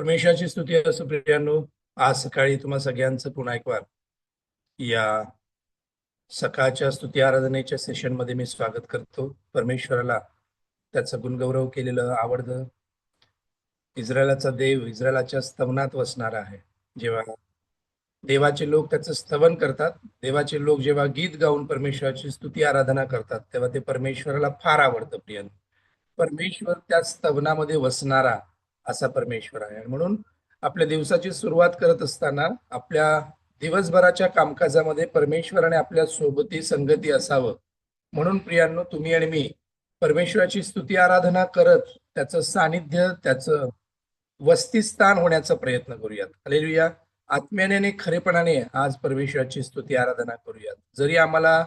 परमेश्वराची स्तुती असो प्रियांनो. आज सकाळी तुम्हा सगळ्यांचं पुन्हा एक वार या सकाळच्या स्तुती आराधनेच्या सेशन मध्ये मी स्वागत करतो. परमेश्वराला त्याचं गुणगौरव केलेलं आवडतं. इस्रायलाचा देव इस्रायलाच्या स्तवनात वसणारा आहे. जेव्हा देवाचे लोक त्याचं स्तवन करतात, देवाचे लोक जेव्हा गीत गाऊन परमेश्वराची स्तुती आराधना करतात, तेव्हा ते परमेश्वराला फार आवडतं. प्रियांनो, परमेश्वर त्या स्तवनामध्ये वसणारा असा परमेश्वर आहे. आणि म्हणून आपल्या दिवसाची सुरुवात करत असताना आपल्या दिवसभराच्या कामकाजामध्ये परमेश्वराने आपल्या सोबती संगती असावं म्हणून प्रियांनो, तुम्ही आणि मी परमेश्वराची स्तुती आराधना करत त्याचं सानिध्य, त्याचं वस्तीस्थान होण्याचा प्रयत्न करूयात. हालेलुया. आत्म्याने आणि खरेपणाने आज परमेश्वराची स्तुती आराधना करूयात. जरी आम्हाला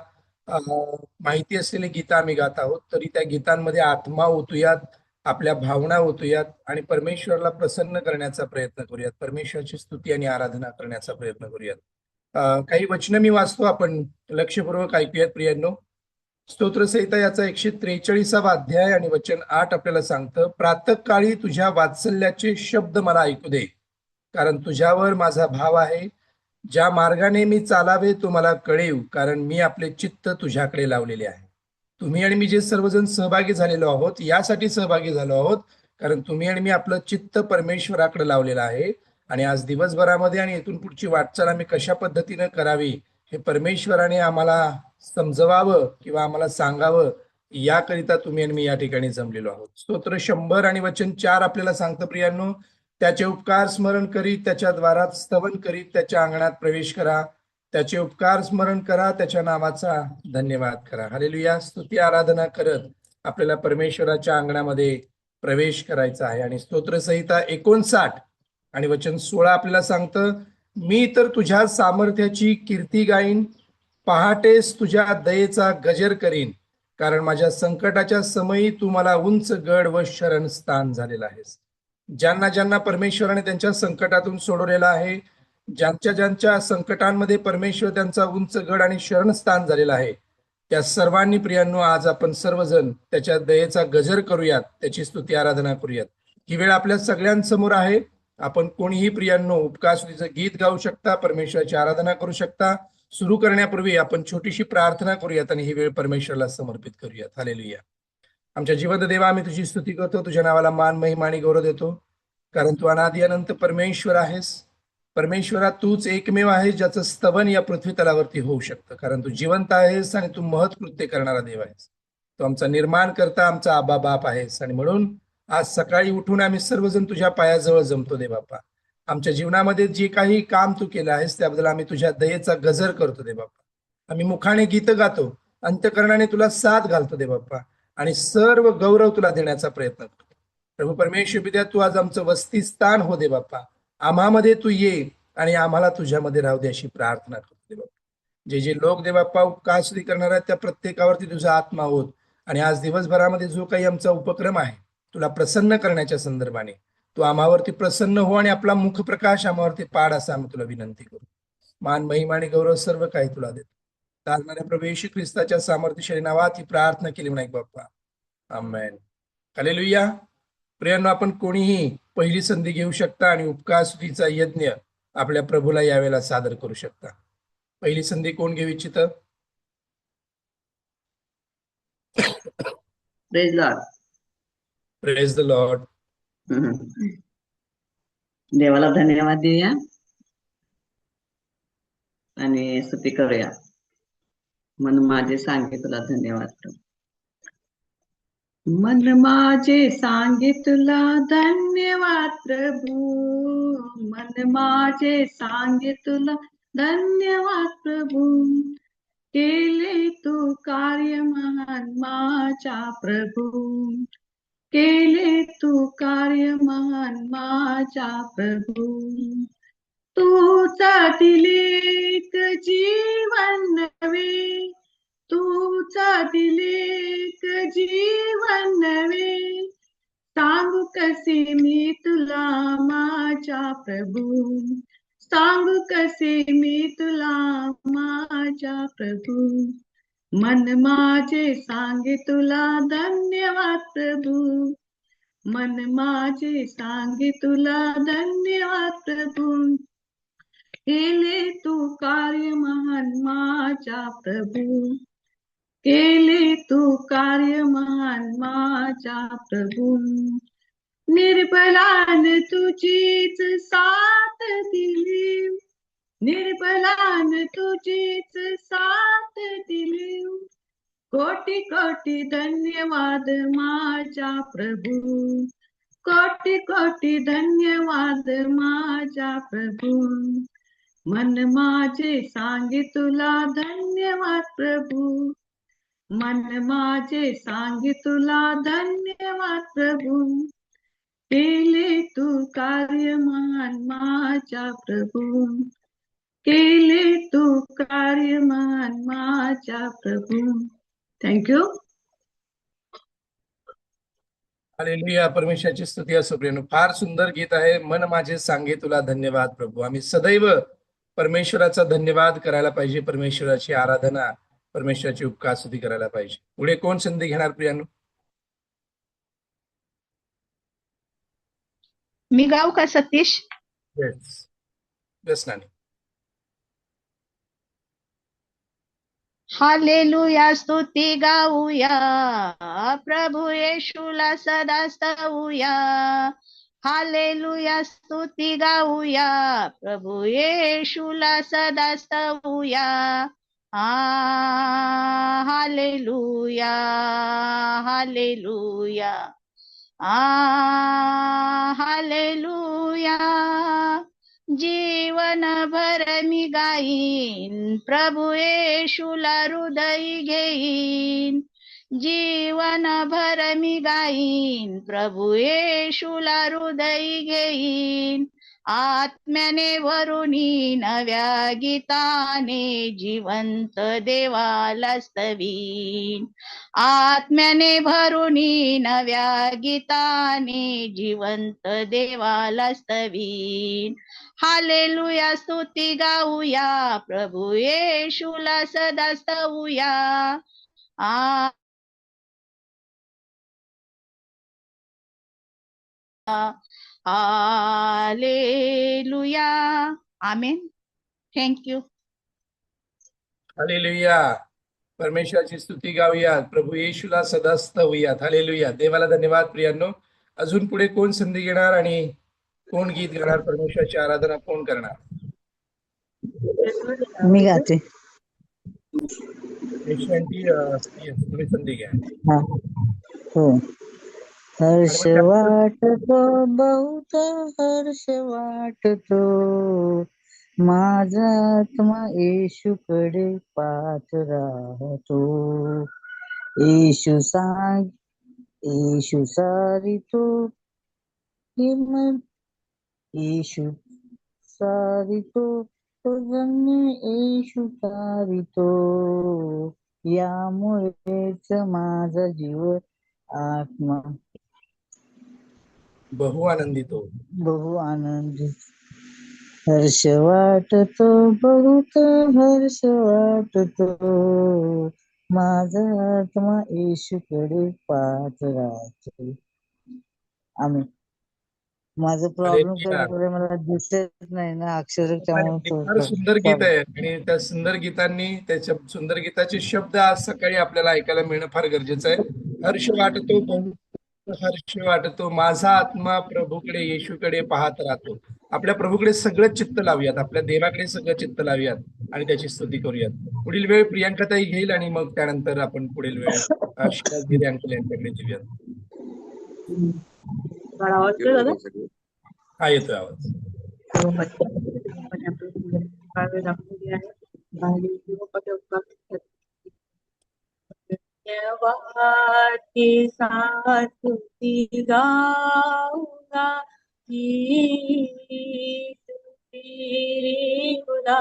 माहिती असलेली गीतं आम्ही गात आहोत, तरी त्या गीतांमध्ये आत्मा ओतूयात, आपल्या भावना ओतूयात आणि परमेश्वराला प्रसन्न करण्याचा प्रयत्न करूयात. परमेश्वराची स्तुती आणि आराधना करण्याचा प्रयत्न करूयात. काही वचनं मी वाचतो, आपण लक्षपूर्वक ऐकूयात प्रियांनो. स्तोत्रसंहिता याचा 143वा अध्याय आणि वचन 8 आपल्याला सांगतं, प्रातःकाळी तुझ्या वात्सल्याचे शब्द मला ऐकू दे, कारण तुझ्यावर माझा भाव आहे. ज्या मार्गाने मी चालावे तो मला कळेव, कारण मी आपले चित्त तुझ्याकडे लावलेले आहे. तुम्ही आणि मी जे सर्वजण सहभागी झालेलो आहोत, यासाठी सहभागी झालो आहोत, कारण तुम्ही आणि मी आपलं चित्त परमेश्वराकडे लावलेलं आहे. आणि आज दिवसभरामध्ये आणि इथून पुढची वाटचाल आम्ही कशा पद्धतीनं करावी हे परमेश्वराने आम्हाला समजवावं किंवा आम्हाला सांगावं, याकरिता तुम्ही आणि मी या ठिकाणी जमलेलो आहोत. स्तोत्र 100 आणि वचन 4 आपल्याला सांगतं, प्रियांनो, त्याचे उपकार स्मरण करीत त्याच्या द्वारात स्तवन करीत त्याच्या अंगणात प्रवेश करा. त्याचे उपकार स्मरण करा, त्याच्या नावाचा धन्यवाद करा. हालेलुया. स्तुती आराधना करत आपल्याला परमेश्वराच्या अंगणामध्ये प्रवेश करायचा आहे. आणि स्तोत्रसंहिता 59 आणि वचन 16 आपल्याला सांगतं, मी तर तुझ्या सामर्थ्याची कीर्ती गाईन, पहाटेस तुझ्या दयेचा गजर करीन, कारण माझ्या संकटाच्या समयी तू मला उंच गड व शरणस्थान झालेला आहेस. ज्यांना ज्यांना परमेश्वराने त्यांच्या संकटातून सोडवलेला आहे, ज्यांच्या संकटांमध्ये परमेश्वर त्यांचा उंच गड आणि शरणस्थान झालेला आहे, त्या सर्वांनी प्रियांनो आज आपण सर्वजण त्याच्या दयेचा गजर करूयात, त्याची स्तुती आराधना करूयात. ही वेळ आपल्या सगळ्यांसमोर आहे. आपण कोणीही प्रियांनो उपकासुतीचं गीत गाऊ शकता, परमेश्वराची आराधना करू शकता. सुरू करण्यापूर्वी आपण छोटीशी प्रार्थना करूयात आणि ही वेळ परमेश्वराला समर्पित करूयात. हालेलुया. आमच्या जिवंत देवा, आम्ही तुझी स्तुती करतो, तुझ्या नावाला मान, महिमा आणि गौरव देतो, कारण तू अनादि अनंत परमेश्वर आहेस. परमेश्वरा, तूच एकमेव आहेस ज्याचं स्तवन या पृथ्वी तलावरती होऊ शकतं, कारण तू जिवंत आहेस आणि तू महत्कृत्य करणारा देव आहेस. तू आमचा निर्माण करता, आमचा आबा बाप आहेस. आणि म्हणून आज सकाळी उठून आम्ही सर्वजण तुझ्या पायाजवळ जमतो दे बाप्पा. आमच्या जीवनामध्ये जे काही काम तू केलं आहेस त्याबद्दल आम्ही तुझ्या दयेचा गजर करतो दे बाप्पा. आम्ही मुखाने गीत गातो, अंतकरणाने तुला साथ घालतो दे बाप्पा, आणि सर्व गौरव तुला देण्याचा प्रयत्न करतो. प्रभू परमेश्वर पित्या, तू आज आमचं वस्तीस्थान हो दे बाप्पा. आम्हामध्ये तू ये आणि आम्हाला तुझ्यामध्ये राहू दे, अशी प्रार्थना करतो दे बाप्पा. जे जे लोक दे बाप्पा उपकासुती करणार आहेत, त्या प्रत्येकावरती तुझा आत्मा होत. आणि आज दिवसभरामध्ये जो काही आमचा उपक्रम आहे तुला प्रसन्न करण्याच्या संदर्भाने, तू आम्हावरती प्रसन्न हो आणि आपला मुखप्रकाश आम्हावरती पाड, असं आम्ही तुला विनंती करू. मान, महिमा आणि गौरव सर्व काही तुला देतो. लागणाऱ्या प्रभू येशू ख्रिस्ताच्या सामर्थ्यशाली नावात ही प्रार्थना केली म्हणा बाप्पा, आमेन. हालेलुया. प्रियांनो, आपण कोणीही पहिली संधी घेऊ शकता आणि उपकासुतीचा यज्ञ आपल्या प्रभूला यावेळेला सादर करू शकता. पहिली संधी कोण घेऊ इच्छित? Praise Lord. Praise the Lord. देवाला धन्यवाद देऊया आणि स्तुती करूया. मन माझे सांगे तुला धन्यवाद प्रभू. मन माझे सांगे तुला धन्यवाद प्रभू. मन माझे सांगे तुला धन्यवाद प्रभू. केले तू कार्य महान माझ्या प्रभू. केले तू कार्य महान माझ्या प्रभू. तूचा दिलेक जीवन नवे. तूचा दिलेक जीवन नवे. सांगू कसे मी तुला माझ्या प्रभू. सांगू कसे मी तुला माझ्या प्रभू. मन माझे सांगे तुला धन्यवाद प्रभू. मन माझे सांगे तुला धन्यवाद प्रभू. केले तू कार्य महान माझ्या प्रभू. केले तू कार्य महान माझ्या प्रभू. निर्बलान तुझीच साथ दिली. निर्बलान तुझीच साथ दिली. कोटी कोटी धन्यवाद माझ्या प्रभू. कोटी कोटी धन्यवाद माझ्या प्रभू. मन माझे सांगे तुला धन्यवाद प्रभू. मन माझे सांगे तुला धन्यवाद प्रभू. केले तू कार्य महान माझ्या प्रभू. केले तू कार्य महान माझ्या प्रभू. थँक्यू. हालेलुया. परमेश्वराची स्तुती असो प्रियनो. फार सुंदर गीत आहे. मन माझे सांगे तुला धन्यवाद प्रभू. आम्ही सदैव परमेश्वराचा धन्यवाद करायला पाहिजे. परमेश्वराची आराधना, परमेश्वराची उपकार स्तुती करायला पाहिजे. पुढे कोण संधी घेणार प्रियानो? मी गाऊ का सतीश? येस नानी. हालेलुया स्तुती गाऊया, प्रभू येशूला सदा स्तवूया. हालेलुया स्तुती गाऊया, प्रभू येशूला सदा स्तवूया. Hallelujah hallelujah hallelujah. जीवनभर मी गाईन, प्रभू येशूला हृदयी घेईन. जीवनभर मी गाईन, प्रभू येशूला हृदयी घेईन. आत्म्याने वरुणी नव्या गीताने जिवंत देवाला स्तवीन. आत्म्याने भरुणी नव्या गीताने जिवंत देवाला स्तवीन. हालेलुया स्तुती गाऊया, प्रभू येशूला सदा स्तवूया. हालेलुया. आमेन. थँक्यू. हालेलुया. परमेश्वराची स्तुती गाऊया, प्रभू येशूला सदा स्तवूयात. हालेलुया. देवाला धन्यवाद प्रियांनो. अजून पुढे कोण संधी घेणार आणि कोण गीत गाणार? परमेश्वराची आराधना कोण करणार? मी गाते. तुम्ही संधी घ्या. हो. हर्ष वाटतो, बहुत हर्ष वाटतो, माझा आत्मा येशूकडे पाहत राहतो. येशू सारितो, येशू सारितो, येशू सारितो. यामुळेच माझा जीव आत्मा बहु आनंदितो. बहु आनंदित. हर्ष वाटतो, बहुत हर्ष वाटतो, माझा आत्मा येशूकडे पाहत राहतो. आम्ही माझा प्रॉब्लेम काय, मला दिसत नाही ना अक्षर. फार सुंदर गीत आहे आणि त्या सुंदर गीतांनी, त्याच्या सुंदर गीताचे शब्द आज सकाळी आपल्याला ऐकायला मिळणं फार गरजेचं आहे. हर्ष वाटतो, बहुत हर्ष वाटतो, माझा आत्मा प्रभूकडे येशूकडे पाहत राहतो. आपल्या प्रभूकडे सगळं चित्त लावूयात, आपल्या देवाकडे सगळं चित्त लावूयात आणि त्याची स्तुती करूयात. पुढील वेळ प्रियांकाताई घेईल आणि मग त्यानंतर आपण पुढील वेळ शिवाजी अंकल यांच्याकडे देऊयात. हा, येतोय आवाज. की स्तुती गाऊंगा, की तेरी खुदा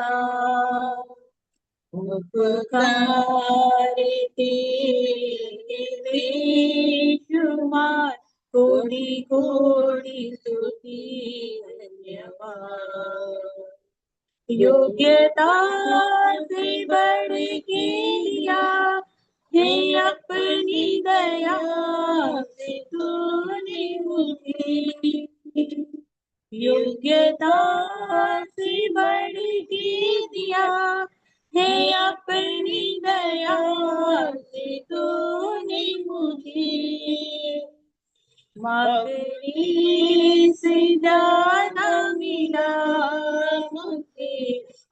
उपकारी तेरी शुमार, कोडी कोडी स्तुती धन्यवाद. योग्यता से बढ़ के लिया हे अपनी दया से तूने मुझे योग्यता से बढ़ के दिया। हे अपनी दया से तूने मुझे मांगने से ज्यादा मिला मुझे।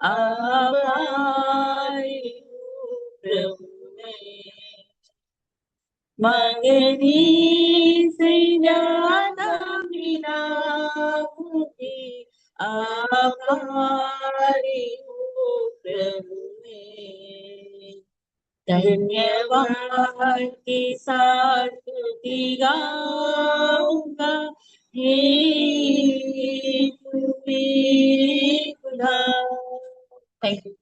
आभारी हूँ प्रभु मैं, मांगने से ज्यादा मिला मुझे। आभारी हूँ प्रभु मैं। धन्यवाद के साथ स्तुति गाऊंगा। हे यीशु मेरे खुदा। Thank you.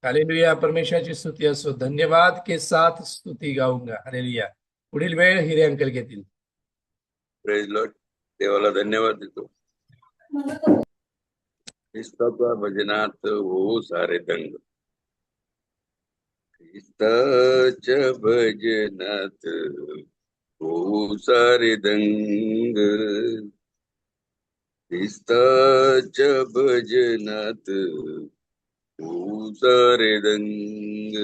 हालेलुया. परमेश्वराची स्तुती असो. धन्यवाद के साथ स्तुती गाऊंगा. हालेलुया. पुढील वेळ हिरे अंकल घेतील. Praise Lord. देवाला धन्यवाद देतो. ख्रिस्ताच्या भजनात हो सारे दंग, ख्रिस्ताच्या भजनात हो सारे दंग, ख्रिस्ताच्या भजनात हो सारे दंग.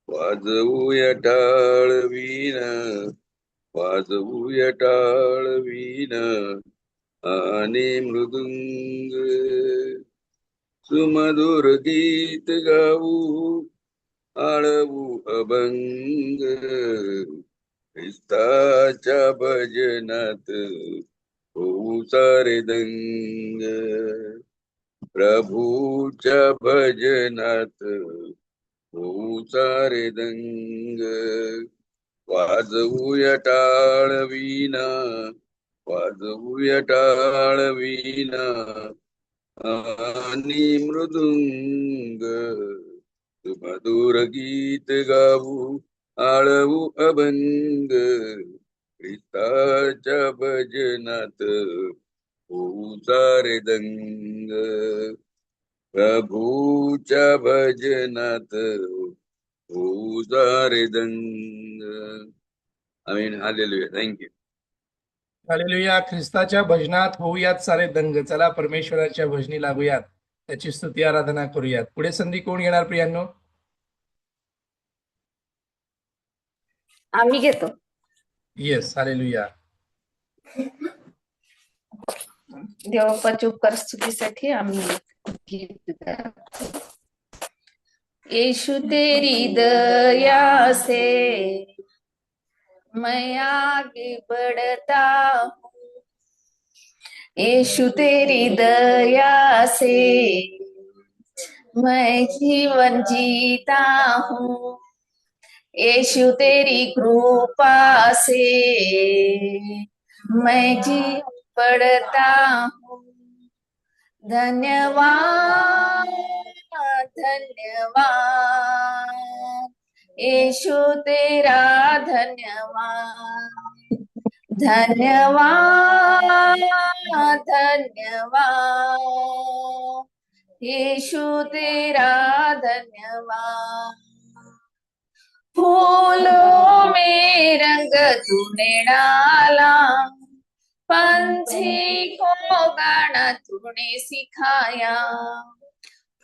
वाजवूया टाळ वीणा, वाजवूया टाळ वीणा आणि मृदुंग, सुमधुर गीत गाऊ आळवू अभंग, ख्रिस्ताच्या भजनात होऊ सारे दंग, प्रभूच्या भजनात होऊ सारे दंग. वाजवूया टाळ वीणा, वाजवूया टाळ वीणा आणि मृदुंग, सुमधुर गीत गाऊ आळवू अभंग, ख्रिस्ताच्या भजनात होऊ सारे दंग, प्रभूच्या भजनात होऊ सारे दंग. आमीन. हालेलुया. थँक्यू. हालेलुया. ख्रिस्ताच्या भजनात होऊयात सारे दंग. चला परमेश्वराच्या भजनी लागूयात, त्याची स्तुती आराधना करूयात. पुढे संधी कोण घेणार प्रियांनो? आम्ही घेतो. येस. हालेलुया. देवापाच्या उपकार स्तुतीसाठी आम्ही गीत गातो. यीशु तेरी दया से मैं आगे बढ़ता हूँ, यीशु तेरी दया से मैं जीवन जीता हूँ, यीशु तेरी कृपा से मैं जीवन पढ़ता हूँ. धन्यवाद धन्यवाद यीशु तेरा धन्यवाद, धन्यवाद धन्यवाद यीशु तेरा धन्यवाद. फूलों में रंग तूने डाला, पंछी को गाना तूने सिखाया,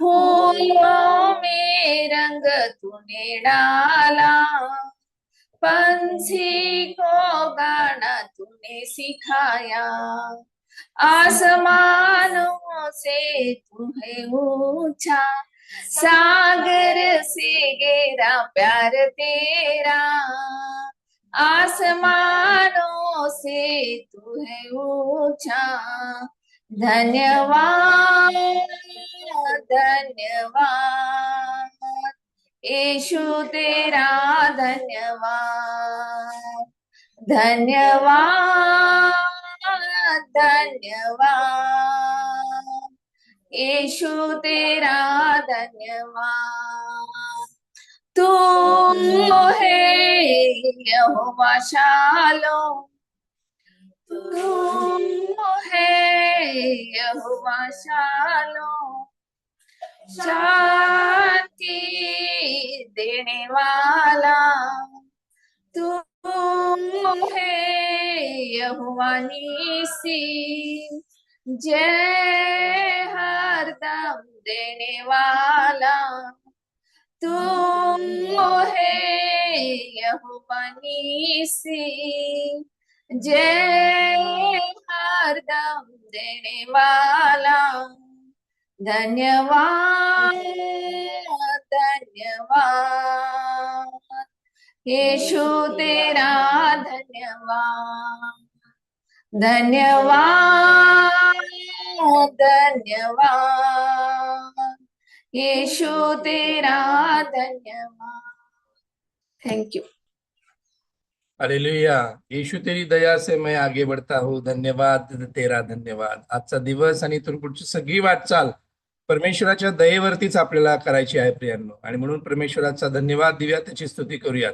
फूलों में रंग तूने डाला, पंछी को गाना तूने सिखाया. आसमानों से तू है ऊंचा, सागर से गहरा प्यार तेरा, आसमानों से तू है ऊंचा. धन्यवाद धन्यवाद यीशु तेरा धन्यवाद, धन्यवाद धन्यवाद यीशु तेरा धन्यवाद. तू है यहोवा शालोम, तू है यहोवा शालोम, शालोम देने वाला तू है यहोवा निसी जय हरदम देने वाला तू है यहोवा निसी जय हरदम देने वाला धन्यवाद धन्यवाद यीशु तेरा धन्यवाद धन्यवाद धन्यवाद यीशु तेरा धन्यवाद थैंक यू हालेलुया. येशू तेरी दया से मैं आगे बढ़ता हूँ. धन्यवाद तेरा धन्यवाद. आजचा दिवस आणि इथून पुढची सगळी वाटचाल परमेश्वराच्या दयेवरतीच आपल्याला करायची आहे प्रियांनो. आणि म्हणून परमेश्वराचा धन्यवाद देऊया, त्याची स्तुती करूयात.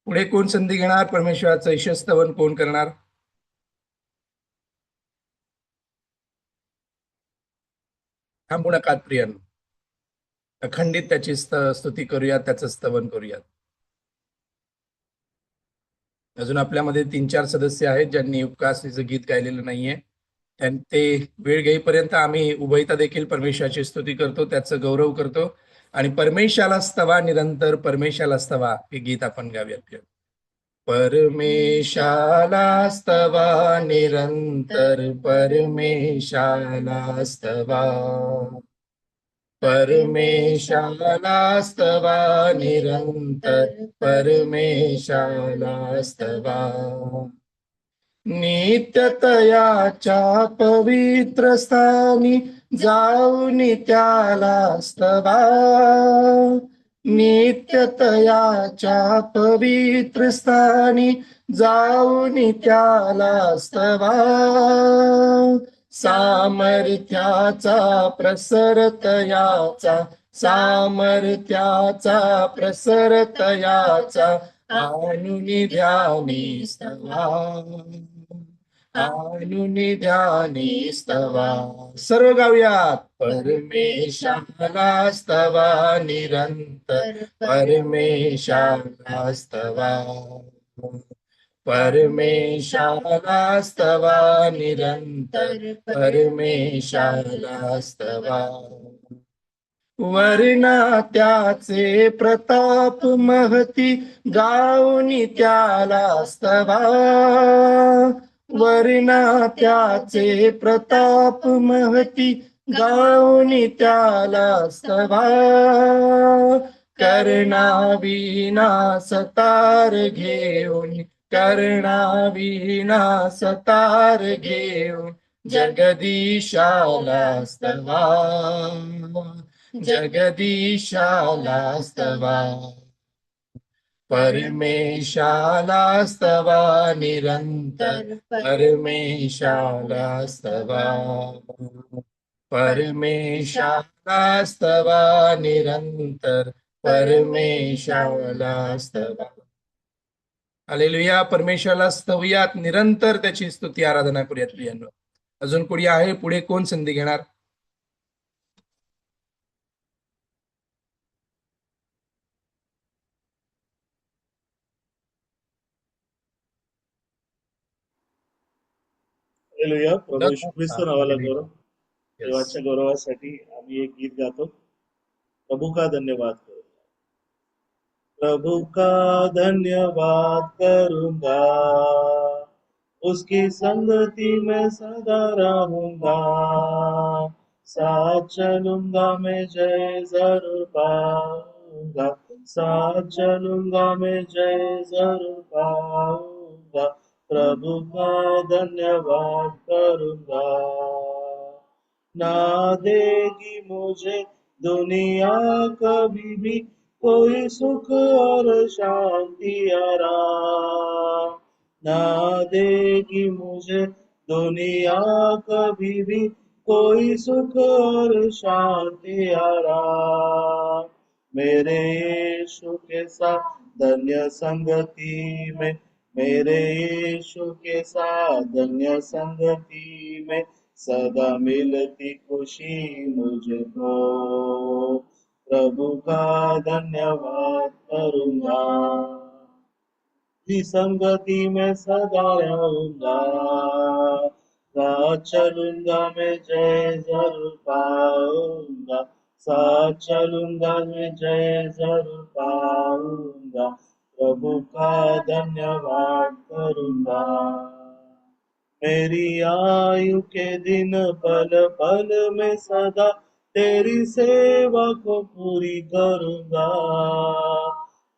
पुढे कोण संधी घेणार? परमेश्वराचं यशस्तवन कोण करणार? थांबू नका प्रियांनो. अखंडित त्याची स्तुती करूयात, त्याचं स्तवन करूयात. अजून आपल्यामध्ये 3-4 सदस्य आहेत ज्यांनी उपकासनीचं गीत गायलेलं नाहीये. ते वेळ घेईपर्यंत आम्ही उभयता देखील परमेश्वराची स्तुती करतो, त्याचं गौरव करतो आणि परमेश्वराला स्तवा निरंतर, परमेश्वराला स्तवा हे गीत आपण गाऊयात. परमेशाला स्तवा निरंतर, परमेशाला स्तवा, परमेशाला स्तवा निरंतर, परमेशाला स्तवा. नित्यतयाच्या पवित्र स्थानी जाऊन त्याला स्तवा, नित्यतयाच्या पवित्र स्थानी जाऊन त्याला स्तवा. सामर्थ्याचा प्रसरतयाचा, सामर्थ्याचा प्रसरतयाचा आणून ध्यानी स्तवा, आणून ध्यानी स्तवा. सर्व गाऊयात. परमेशाला स्तवा निरंतर, परमेशाला स्तवा, परमेशाला स्तवा निरंतर, परमेशाला स्तवा. वर्णा त्याचे प्रताप महती गाऊन त्याला स्तवा, वर्णा त्याचे प्रताप महती गाऊन त्याला स्तवा. कर्णाविना सतार घेऊन, कर्णाविना सतार घेऊन जगदीशाला स्तवा, जगदीशाला स्तवा. परमेशाला स्तवा निरंतर, परमेशाला स्तवा, परमेशाला स्तवा निरंतर, परमेशाला स्तवा. हालेलुया. परमेश्वराला स्तवूयात, निरंतर त्याची स्तुती आराधना करूयात प्रियांनो. अजून कोणी आहे? पुढे कोण संधी घेणार? हालेलुया. प्रभू येशू ख्रिस्त नावाला गौरव. देवाच्या गौरवासाठी आम्ही एक गीत गातो. प्रभु का धन्यवाद करूंगा, प्रभु का धन्यवाद करूंगा, उसकी संगति में सदा रहूंगा, साथ चलूंगा मैं जय जरूर पाऊंगा, साथ चलूंगा मैं जय जरूर पाऊंगा, प्रभु का धन्यवाद करूंगा. ना देगी मुझे दुनिया कभी भी कोई सुख और शांति आराम, ना देगी मुझे दुनिया कभी भी कोई सुख और शांति आराम. मेरे यीशु के साथ धन्य संगति में, मेरे यीशु के साथ धन्य संगति में सदा मिलती खुशी मुझको. प्रभु का धन्यवाद करूंगा, की संगति में सदा रहूंगा, साथ चलूंगा मैं जय जरूर पाऊंगा, साथ चलूंगा मैं जय जरूर पाऊंगा, प्रभु का धन्यवाद करूंगा। मेरी आयु के दिन पल पल में सदा तेरी सेवा को पूरी करूंगा,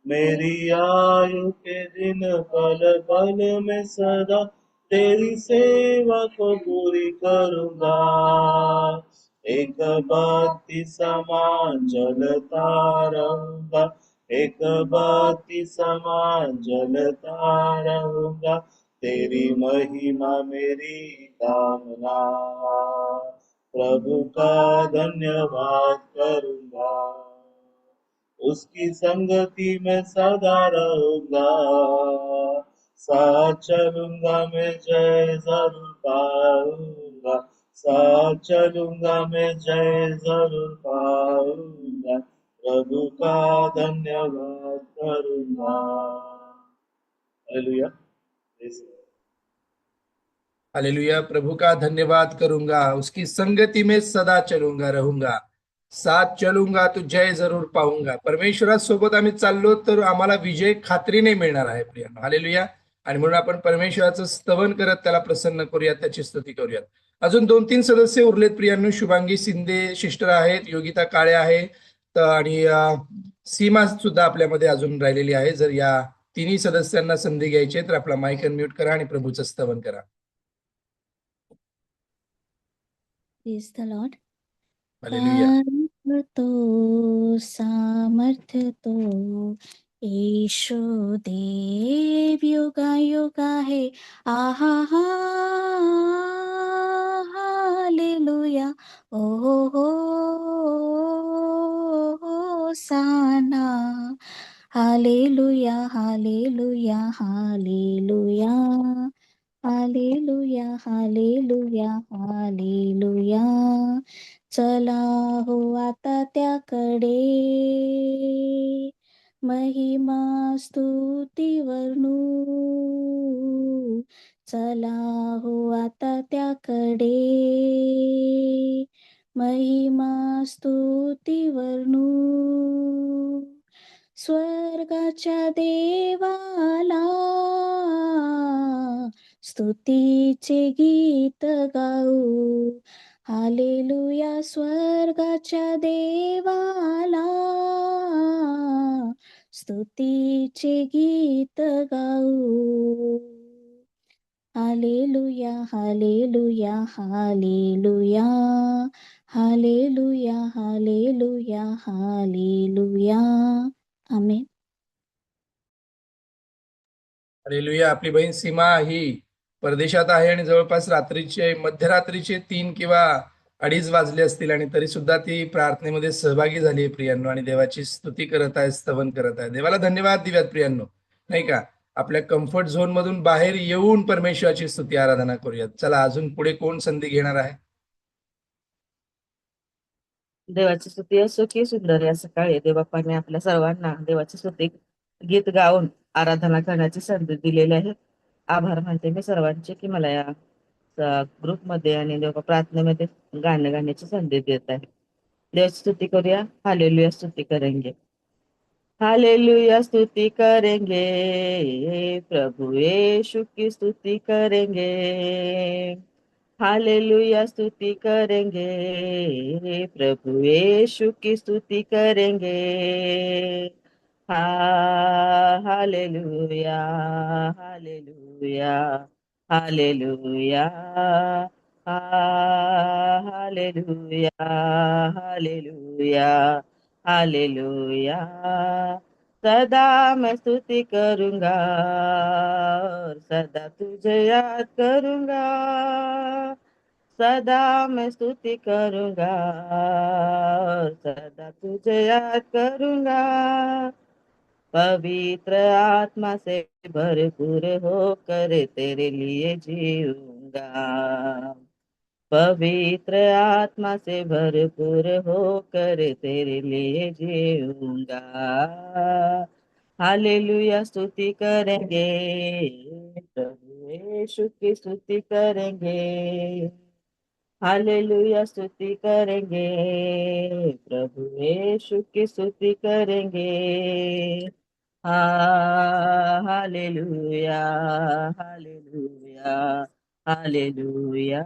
मेरी आयु के दिन पल पल में सदा तेरी सेवा को पूरी करूंगा, एक भक्ति समान जलता रहूंगा, एक भक्ति समान जलता रहूंगा, तेरी महिमा मेरी कामना, प्रभु का धन्यवाद करूंगा, उसकी संगति में सदा रहूंगा, साथ चलूंगा मैं जय जरूर पाऊंगा, साथ चलूंगा मैं जय जरूर पाऊंगा, प्रभु का धन्यवाद करूंगा। हालेलुया। हालेलुया। प्रभु का धन्यवाद करूंगा, उसकी संगति में सदा चलूंगा रहूंगा, साथ चलूंगा तो जय जरूर पाहूंगा। परमेश्वरासोबत आम्ही चाललो तर आम्हाला विजय खात्रीने मिळणार आहे प्रियांनो। हालेलुया। आणि म्हणून आपण परमेश्वराचं स्तवन करत त्याला प्रसन्न करूयात, त्याची स्तुती करूयात। अजून 2-3 सदस्य उरलेत प्रियांनो। शुभांगी शिंदे सिस्टर आहेत, योगिता काळे आहे आणि सीमा सुद्धा आपल्यामध्ये अजून राहिलेली आहे। जर या तिन्ही सदस्यांना संधी घ्यायची तर आपला माईक अनम्यूट करा आणि प्रभूचं स्तवन करा। Praise the Lord. हालेलुया। तारीफ तो सामर्थ्य तो ईशो देव युगा युगा है। आहा हा हालेलुया। ओ हो hosanna. Hallelujah hallelujah hallelujah hallelujah hallelujah hallelujah. चला हो आता त्याकडे महिमा स्तुती वर्णू, चला हो आता त्याकडे महिमा स्तुती वर्णू, स्वर्गाच्या देवाला स्तुतीचे गीत गाऊ। हालेलुया। स्वर्गाच्या देवाला स्तुतीचे गीत गाऊ। Hallelujah hallelujah hallelujah hallelujah hallelujah hallelujah. Amen. Hallelujah. आपली बहीण सीमा ही परदेशात आहे आणि जवळपास रात्रीचे मध्यरात्रीचे 3 किंवा 2:30 वाजले असतील आणि तरी सुद्धा ती प्रार्थनेमध्ये सहभागी झाली आहे प्रियांनो, आणि देवाची स्तुती करत आहे, स्तवन करत आहे। देवाला धन्यवाद देऊयात प्रियांनो, नाही का? आपल्या कम्फर्ट झोन मधून बाहेर येऊन परमेश्वराची स्तुती आराधना करूयात। चला, अजून पुढे कोण संधी घेणार आहे? देवाची स्तुती असो की सुंदर या सकाळी देवबापाने आपल्या सर्वांना देवाची स्तुती गीत गाऊन आराधना करण्याची संधी दिलेली आहे। आभार मानते मी सर्वांचे की मला या ग्रुपमध्ये आणि देवा प्रार्थनेमध्ये गाणं गाण्याची संधी देत आहे। देवाची स्तुती करूया। हालेलुया स्तुती करेंगे, हालेलुया स्तुति करेंगे, प्रभु यीशु की स्तुति करेंगे, हालेलुया स्तुति करेंगे, प्रभु यीशु की स्तुति करेंगे। Hallelujah hallelujah hallelujah hallelujah hallelujah hallelujah. सदा मैं स्तुति करूंगा और सदा तुझे याद करूंगा, सदा मैं स्तुति करूंगा और सदा तुझे याद करूंगा। पवित्र आत्मा से भरपूर होकर तेरे लिए जीऊंगा, पवित्र आत्मा से भरपूर होकर तेरे लिए जीऊंगा। हालेलुया स्तुति करेंगे, प्रभु यीशु की स्तुति करेंगे। हालेलुया स्तुति करेंगे, प्रभु यीशु की स्तुति करेंगे। Hallelujah, hallelujah, hallelujah.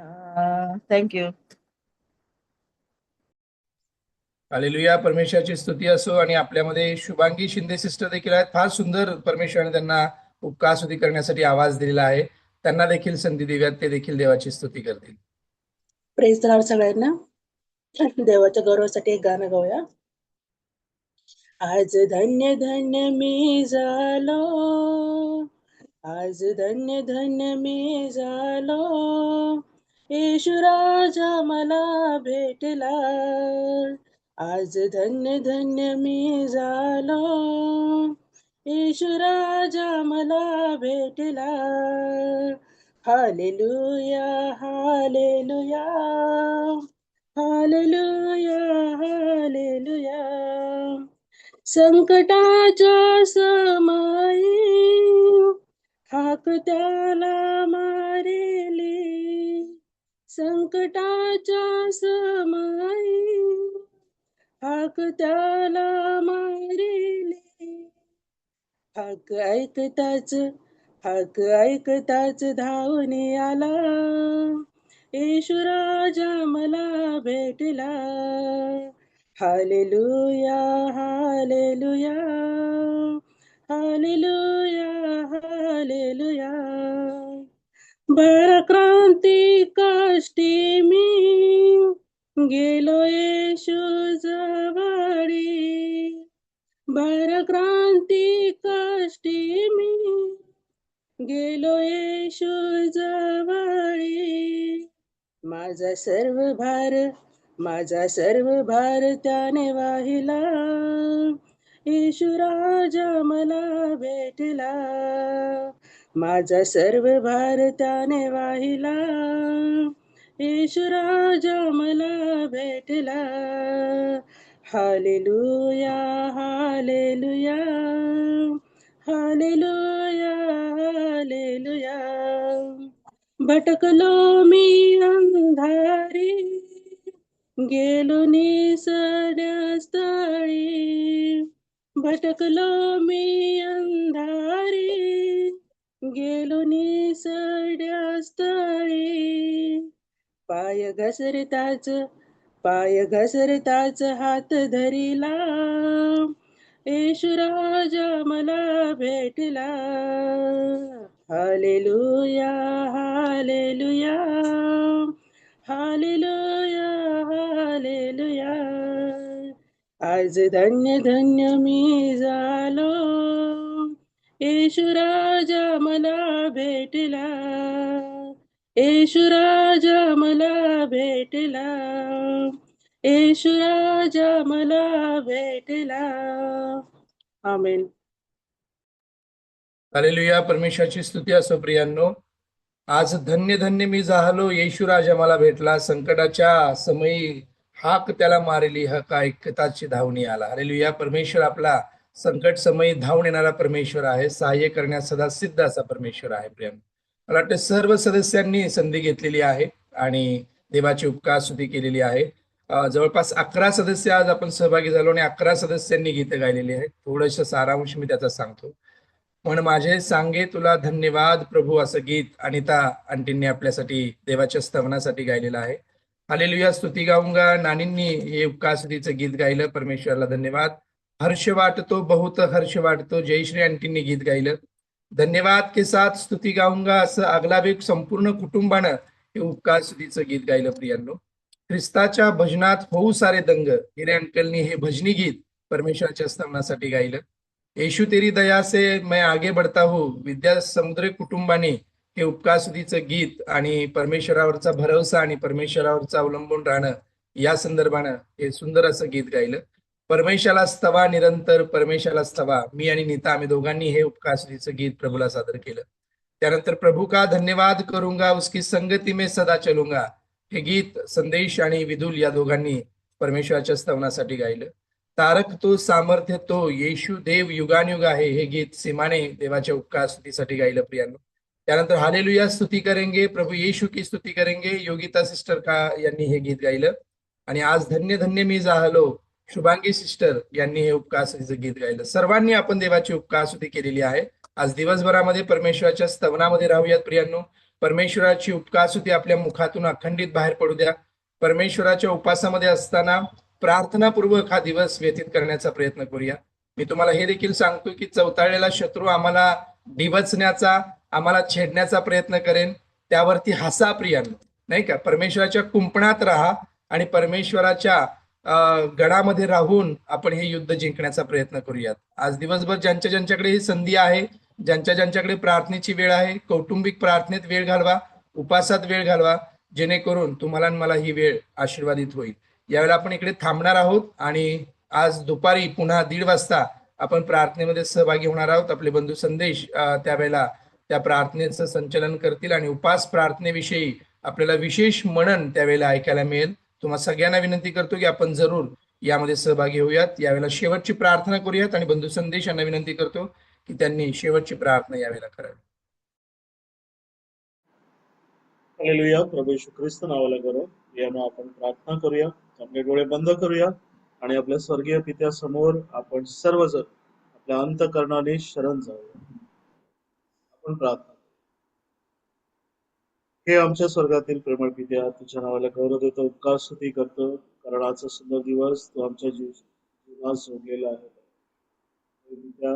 Thank you. Hallelujah, परमेश्वराची स्तुती असो. आणि आपल्यामध्ये शुभांगी शिंदे सिस्टर देखील आहेत. फार सुंदर परमेश्वराने त्यांना उपकार स्तुती करण्यासाठी आवाज दिलेला आहे. त्यांना देखील संधी देऊयात, ते देखील देवाची स्तुती करतील. प्रेज द लॉर्ड सगळ्यांना. देवाच्या गौरवासाठी एक गाणं गाऊया. आज धन्य धन्य मी झालो, आज धन्य धन्य मी झालो, येशू राजा मला भेटला. आज धन्य धन्य मी झालो, येशू राजा मला भेटला. Hallelujah, hallelujah, hallelujah, hallelujah. संकटाच्या समयी हाक त्याला मारेली, संकटाच्या समयी हाक त्याला मारेली. हाक ऐकताच धावून आला, येशू राजा मला भेटला. Hallelujah, hallelujah, hallelujah, hallelujah. भरक्रांती कष्टी मी गेलो येशू जवळी, भरक्रांती कष्टी मी गेलो येशू जवळी. माझा सर्व भार त्याने वाहिला, येशू राजा मला भेटला. माझा सर्व भार त्याने वाहिला, येशू राजा मला भेटला. Hallelujah, hallelujah, hallelujah, hallelujah. भटकलो मी अंधारी, गेलो निसरड्या स्थळी, भटकलो मी अंधारी, गेलो निसरड्या स्थळी. पाय घसरताच हात धरिला, येशू राजा मला भेटला. Hallelujah, hallelujah, hallelujah, hallelujah. आज धन्य धन्य मी झालो, येशू राजा मला भेटला, येशू राजा मला भेटला, येशू राजा मला भेटला. आमेन. हालेलुया, परमेश्वराची स्तुती असो. प्रियांनो, आज धन्य धन्य मी झालो, येशू राजा मला भेटला. संकटाच्या समयी हाक त्याला मारली, हक ऐकताची धावणी आला. हालेलुया, परमेश्वर आपला संकट समयी धावून येणारा परमेश्वर आहे. सहाय्य करण्यास सदा सिद्ध असा परमेश्वर आहे. प्रियांनो, मला वाटतं सर्व सदस्यांनी संधी घेतलेली आहे आणि देवाची उपकार स्तुती केलेली आहे. जवळपास 11 सदस्य आज आपण सहभागी झालो आणि 11 सदस्यांनी गीतं गायलेली आहेत. थोडंसं सारांश मी त्याचा सांगतो. पण माझे सांगे तुला धन्यवाद प्रभू, असं गीत अनिता आंटींनी आपल्यासाठी देवाच्या स्तवनासाठी गायलेलं आहे. हालेलुया स्तुती गाऊंगा नानींनी हे उपकार स्तुतीचं गीत गायलं. परमेश्वराला धन्यवाद. हर्ष वाटतो, बहुत हर्ष वाटतो, जयश्री आंटींनी गीत गायलं. धन्यवाद के साथ स्तुती गाऊंगा असं अगलावेक संपूर्ण कुटुंबानं हे उपकार स्तुतीचं गीत गायलं. प्रियांनो, ख्रिस्ताच्या भजनात होऊ सारे दंग, हिरे अंकलनी हे भजनी गीत परमेश्वराच्या स्तवनासाठी गायलं. येशू तेरी दया से मैं आगे बढ़ता हूँ, विद्या समुद्र कुटुंबाने हे उपकार स्तुतीचं गीत आणि परमेश्वरावरचा भरवसा आणि परमेश्वरावरचा अवलंबून राहणं या संदर्भानं हे सुंदर असं गीत गायलं. परमेश्वराला स्तवा निरंतर, परमेश्वराला स्तवा. मी आणि नीता आम्ही दोघांनी हे उपकार स्तुतीचं गीत प्रभूला सादर केलं. त्यानंतर प्रभू का धन्यवाद करूंगा, उसकी संगती में सदा चलूंगा हे गीत संदेश आणि विदुल या दोघांनी परमेश्वराच्या स्तवनासाठी गायलं. तारक तो सामर्थ्य तो येशू देव युगानुयुग आहे हे गीत सीमाने देवाच्या उपकार स्तुतीसाठी गायलं प्रियांनो. त्यानंतर हालेलुया स्तुती करेंगे प्रभू येशू की स्तुती करेंगे योगिता सिस्टर का यांनी हे गीत गायलं. आणि आज धन्य धन्य मी झालो शुभांगी सिस्टर यांनी हे उपकार स्तुतीचं गीत गायलं. सर्वांनी आपण देवाची उपकार स्तुती केलेली आहे. आज दिवसभरामध्ये परमेश्वराच्या स्तवनामध्ये राहूयात प्रियांनो. परमेश्वराची उपकार स्तुती आपल्या मुखातून अखंडित बाहेर पडू द्या. परमेश्वराच्या उपासामध्ये असताना प्रार्थनापूर्वक हा दिवस व्यतीत करण्याचा प्रयत्न करूया. मी तुम्हाला हे देखील सांगतो की चवताळलेला शत्रू आम्हाला डिवचण्याचा आम्हाला छेडण्याचा प्रयत्न करेन, त्यावरती हसा प्रियांनो, नाही का. परमेश्वराच्या कुंपणात राहा आणि परमेश्वराच्या गडामध्ये राहून आपण हे युद्ध जिंकण्याचा प्रयत्न करूयात. आज दिवसभर ज्यांच्या ज्यांच्याकडे ही संधी आहे, ज्यांच्या ज्यांच्याकडे प्रार्थनेची वेळ आहे, कौटुंबिक प्रार्थनेत वेळ घालवा, उपासात वेळ घालवा, जेणेकरून तुम्हाला आणि मला ही वेळ आशीर्वादित होईल. यावेळेला आपण इकडे थांबणार आहोत आणि आज दुपारी पुन्हा 1:30 वाजता आपण प्रार्थनेमध्ये सहभागी होणार आहोत. आपले बंधू संदेश त्यावेळेला त्या प्रार्थनेचं संचलन करतील आणि उपास प्रार्थनेविषयी आपल्याला विशेष मनन त्यावेळेला ऐकायला मिळेल. तुम्हा सगळ्यांना विनंती करतो की आपण जरूर यामध्ये सहभागी होऊयात. यावेळेला शेवटची प्रार्थना करूयात आणि बंधू संदेश यांना विनंती करतो की त्यांनी शेवटची प्रार्थना यावेळेला करावी. हालेलुया. प्रभू येशू ख्रिस्त नावाला करो यानं आपण प्रार्थना करूया. आपले डोळे बंद करूया आणि आपल्या स्वर्गीय पित्यासमोर आपण सर्वजण आपल्या अंतःकरणाने शरण जाऊया. आपण प्रार्थना. हे आमच्या स्वर्गातील प्रेमळ पित्या, तुझ्या नावाला गौरव देतो, उपकार स्तुती करतो, कारण आजचा सुंदर दिवस तू आमच्या जीवनात जोडलेला आहे. पित्या,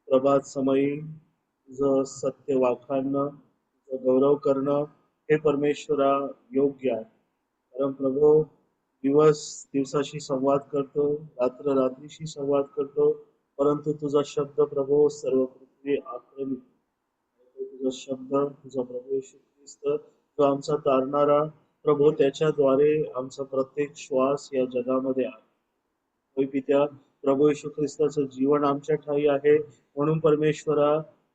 प्रभात समयी तुझं सत्य वाखाणणं, तुझं गौरव करणं हे परमेश्वरा योग्य आहे. कारण प्रभू दिवस दिवसाशी संवाद करतो, रात्र रात्रीशी संवाद करतो, परंतु तुझा शब्द प्रभू सर्व पृथ्वी आक्रमित. तुझा शब्द, तुझा प्रभू येशू ख्रिस्त, तो आमचा तारणारा प्रभू, त्याच्याद्वारे आमचा प्रत्येक श्वास या जगामध्ये आहे. होय पित्या, प्रभू येशू ख्रिस्ताचं जीवन आमच्या ठाई आहे, म्हणून परमेश्वरा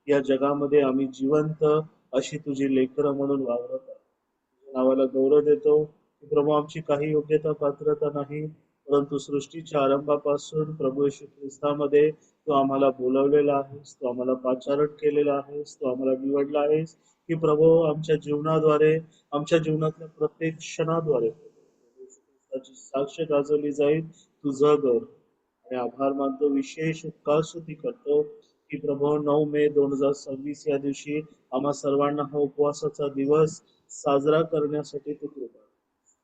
या जगामध्ये आम्ही जिवंत अशी तुझी लेकरं म्हणून वावरत आहे. तुझ्या नावाला गौरव देतो की प्रभू आमची काही योग्यता पात्रता नाही, परंतु सृष्टीच्या आरंभापासून प्रभू येशू ख्रिस्तामध्ये तू आम्हाला बोलवलेला आहेस, तू आम्हाला पाचारण केलेला आहेस, तू आम्हाला निवडला आहेस की प्रभू आमच्या जीवनाद्वारे, आमच्या जीवनातल्या प्रत्येक क्षणाद्वारे ख्रिस्ताची साक्ष गाजवली जाईल. तुझं गौरव आणि आभार मानतो, विशेष उपकार स्तुती करतो की प्रभू 9 मे 2026 या दिवशी आम्हा सर्वांना हा उपवासाचा दिवस साजरा करण्यासाठी तू कृपा.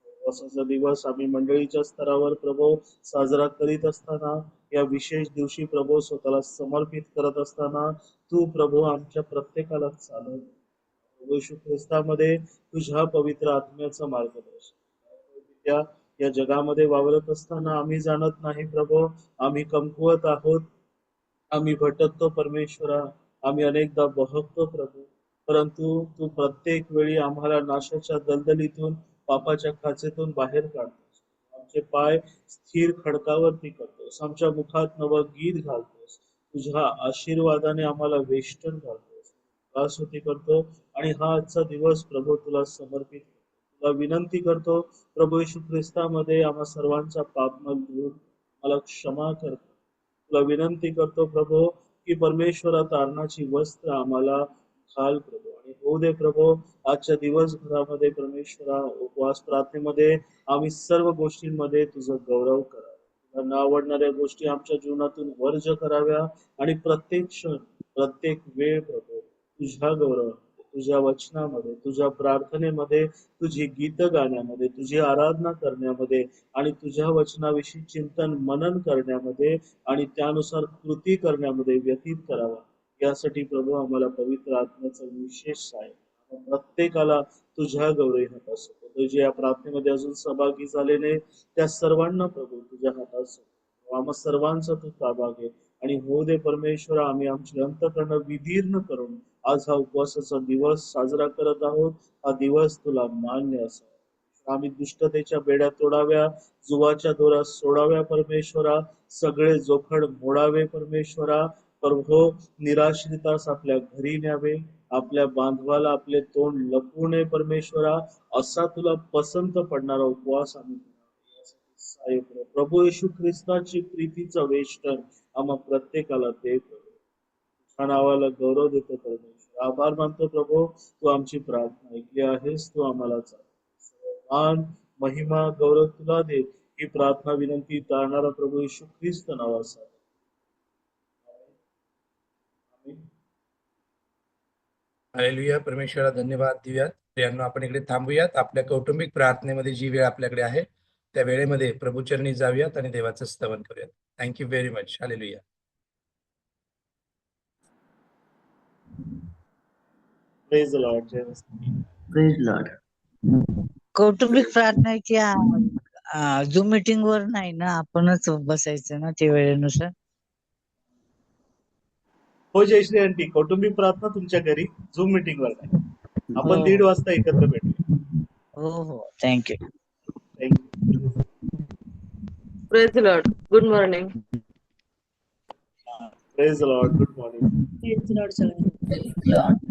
उपवासाचा दिवस आम्ही मंडळीच्या स्तरावर प्रभू साजरा करीत असताना, या विशेष दिवशी प्रभू स्वतःला समर्पित करत असताना तू प्रभू आमच्या प्रत्येकाला चालव. प्रभू येशू ख्रिस्तामध्ये तुझ्या पवित्र आत्म्याचं मार्गदर्शन. या जगामध्ये वावरत असताना आम्ही जाणत नाही प्रभू, आम्ही कमकुवत आहोत, आम्ही भटकतो परमेश्वरा, आम्ही अनेकदा बहकतो प्रभू, परंतु तू प्रत्येक वेळी आम्हाला नाशाच्या दलदलीतून, पापाच्या खाचेतून बाहेर काढतोस. आमचे पाय स्थिर खडकावरती करतोस, आमच्या मुखात नवं गीत घालतोस, तुझ्या आशीर्वादाने आम्हाला वेष्टन घालतोस. स्तुती करतो आणि हा आजचा दिवस प्रभू तुला समर्पित करतो. तुला विनंती करतो प्रभू येशू ख्रिस्तामध्ये आम्हा सर्वांचा पापमल धुवून मला क्षमा करतो. तुला विनंती करतो प्रभू की परमेश्वरा तारणाची वस्त्र आम्हाला घाल प्रभू, आणि होऊ दे प्रभू आजच्या दिवसभरामध्ये परमेश्वरा उपवास प्रार्थनेमध्ये आम्ही सर्व गोष्टींमध्ये तुझं गौरव करावं. तुला न आवडणाऱ्या गोष्टी आमच्या जीवनातून वर्ज कराव्या आणि प्रत्येक क्षण, प्रत्येक वेळ प्रभू तुझ्या गौरव, तुझ्या वचनामध्ये, तुझ्या प्रार्थनेमध्ये, तुझी गीत गाण्यामध्ये, तुझी आराधना करण्यामध्ये आणि तुझ्या वचनाविषयी चिंतन मनन करण्यामध्ये आणि त्यानुसार कृती करण्यामध्ये व्यतीत करावा. यासाठी प्रभू आम्हाला पवित्र आत्म्याचा विशेष सहाय्य. प्रत्येकाला तुझ्या गौरवी हातात सोपवतो. जे या प्रार्थनेमध्ये अजून सहभागी झाले नाही त्या सर्वांना प्रभू तुझ्या हातात सोपवतो. आम्हा सर्वांचा तू ताबा घे आणि होऊ दे परमेश्वरा, आम्ही आमची अंतःकरण विदीर्ण करून आज हा उपवासाचा दिवस साजरा करत आहोत. हा दिवस तुला मान्य असावा. आम्ही दुष्टतेच्या बेड्या तोडाव्या, जुवाच्या दोरा सोडाव्या परमेश्वरा, सगळे जोखड मोडावे परमेश्वरा. प्रभू निराश्रितास आपल्या घरी न्यावे, आपल्या बांधवाला आपले तोंड लपवू नये परमेश्वरा. असा तुला पसंत पडणारा उपवास आम्ही आहे प्रभू. प्रभू येशू ख्रिस्ताची प्रीतीचं वेष्टन आम्हा प्रत्येकाला दे प्रभू. तुझ्या नावाला गौरव देतो परमेश्वर. आभार मानतो प्रभू, तू आमची प्रार्थना ऐकली आहेस, तू आम्हाला चाल. मान महिमा गौरव तुला दे. ही प्रार्थना विनंती तारणारा प्रभू येशू ख्रिस्त नावासाठी. आमेन. हालेलुया. परमेश्वराला धन्यवाद देऊयात. प्रियांनो, आपण इकडे थांबूयात. आपल्या कौटुंबिक प्रार्थनेमध्ये जी वेळ आपल्याकडे आहे त्या वेळेमध्ये प्रभूचरणी जाऊयात आणि देवाचं स्तवन करूयात. Thank you very much. Hallelujah. Praise the lord. जय मसीह. Praise lord. कौटुंबिक प्रार्थना की झूम मीटिंग वर नाही ना, आपणच बसायचं ना ते वेळेनुसार. हो जयश्री आंटी, कौटुंबिक प्रार्थना तुमच्या घरी, झूम मीटिंग वर नाही. आपण हो. 1:30 वाजता एकत्र भेटू. हो हो, thank you. Thank you. Praise Lord. Good morning. Praise the Lord. Good morning. Praise Lord सगळ्यांना. Praise the Lord.